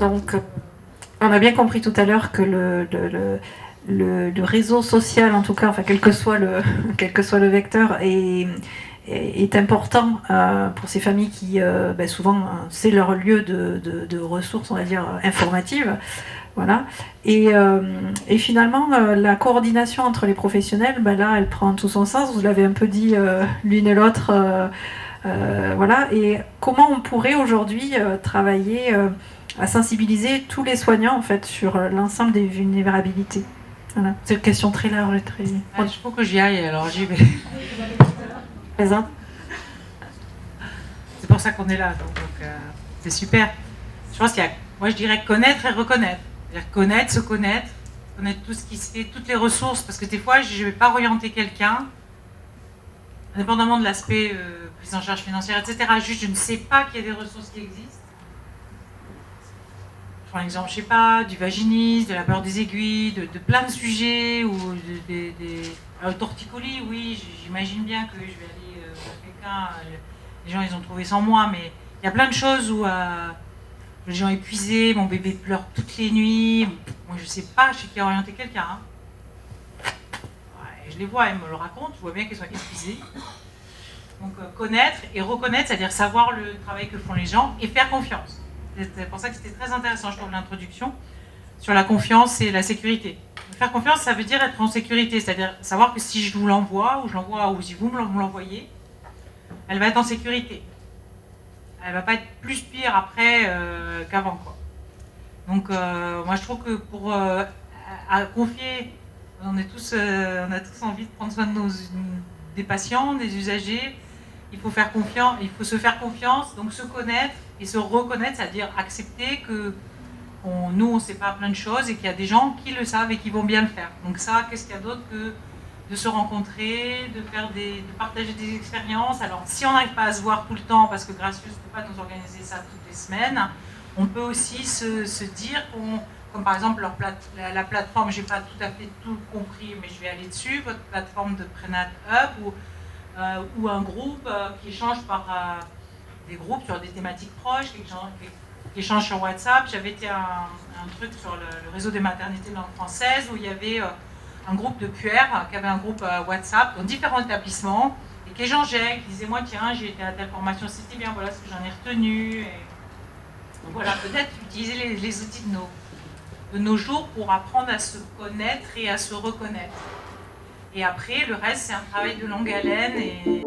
Donc, on a bien compris tout à l'heure que le réseau social, en tout cas, enfin, quel que soit le vecteur, est important pour ces familles qui, souvent, c'est leur lieu de ressources, on va dire, informatives. Voilà. Et finalement, la coordination entre les professionnels, là, elle prend tout son sens. Vous l'avez un peu dit l'une et l'autre. Voilà. Et comment on pourrait aujourd'hui travailler à sensibiliser tous les soignants en fait sur l'ensemble des vulnérabilités. Voilà. C'est une question très large et très. Il faut que j'y aille, alors j'y vais. Présent. C'est pour ça qu'on est là, donc c'est super. Je pense qu'il y a, moi je dirais connaître et reconnaître. C'est-à-dire connaître tout ce qui se fait, toutes les ressources, parce que des fois je ne vais pas orienter quelqu'un, indépendamment de l'aspect prise en charge financière, etc. Juste je ne sais pas qu'il y a des ressources qui existent. Je prends l'exemple, je sais pas, du vaginisme, de la peur des aiguilles, de plein de sujets, ou des torticolis, oui, j'imagine bien que je vais aller voir quelqu'un, les gens ils ont trouvé sans moi, mais il y a plein de choses où les gens épuisés, mon bébé pleure toutes les nuits, moi je sais pas chez qui orienter quelqu'un. Hein. Ouais, je les vois, elles me le racontent, je vois bien qu'elles sont épuisées. Donc connaître et reconnaître, c'est-à-dire savoir le travail que font les gens et faire confiance. C'est pour ça que c'était très intéressant, je trouve, l'introduction sur la confiance et la sécurité. Faire confiance, ça veut dire être en sécurité, c'est-à-dire savoir que si je vous l'envoie, ou si vous me l'envoyez, elle va être en sécurité. Elle va pas être plus pire après qu'avant, quoi. Donc, moi, je trouve que pour à confier, on a tous envie de prendre soin des patients, des usagers. Il faut faire confiance, il faut se faire confiance, donc se connaître et se reconnaître, c'est-à-dire accepter que nous, on ne sait pas plein de choses et qu'il y a des gens qui le savent et qui vont bien le faire. Donc ça, qu'est-ce qu'il y a d'autre que de se rencontrer, de partager des expériences. Alors, si on n'arrive pas à se voir tout le temps, parce que Gracieux ne peut pas nous organiser ça toutes les semaines, on peut aussi se dire comme par exemple la plateforme, j'ai pas tout à fait tout compris, mais je vais aller dessus, votre plateforme de Prénat Hub, ou un groupe qui échange par des groupes sur des thématiques proches, qui échangent sur WhatsApp. J'avais été un truc sur le réseau des maternités de langue française où il y avait un groupe de QR qui avait un groupe WhatsApp dans différents établissements et qui échangeaient, qui disaient moi tiens j'ai été à telle formation, c'était bien, voilà ce que j'en ai retenu. Et donc voilà, peut-être utiliser les outils de nos jours pour apprendre à se connaître et à se reconnaître. Et après, le reste, c'est un travail de longue haleine.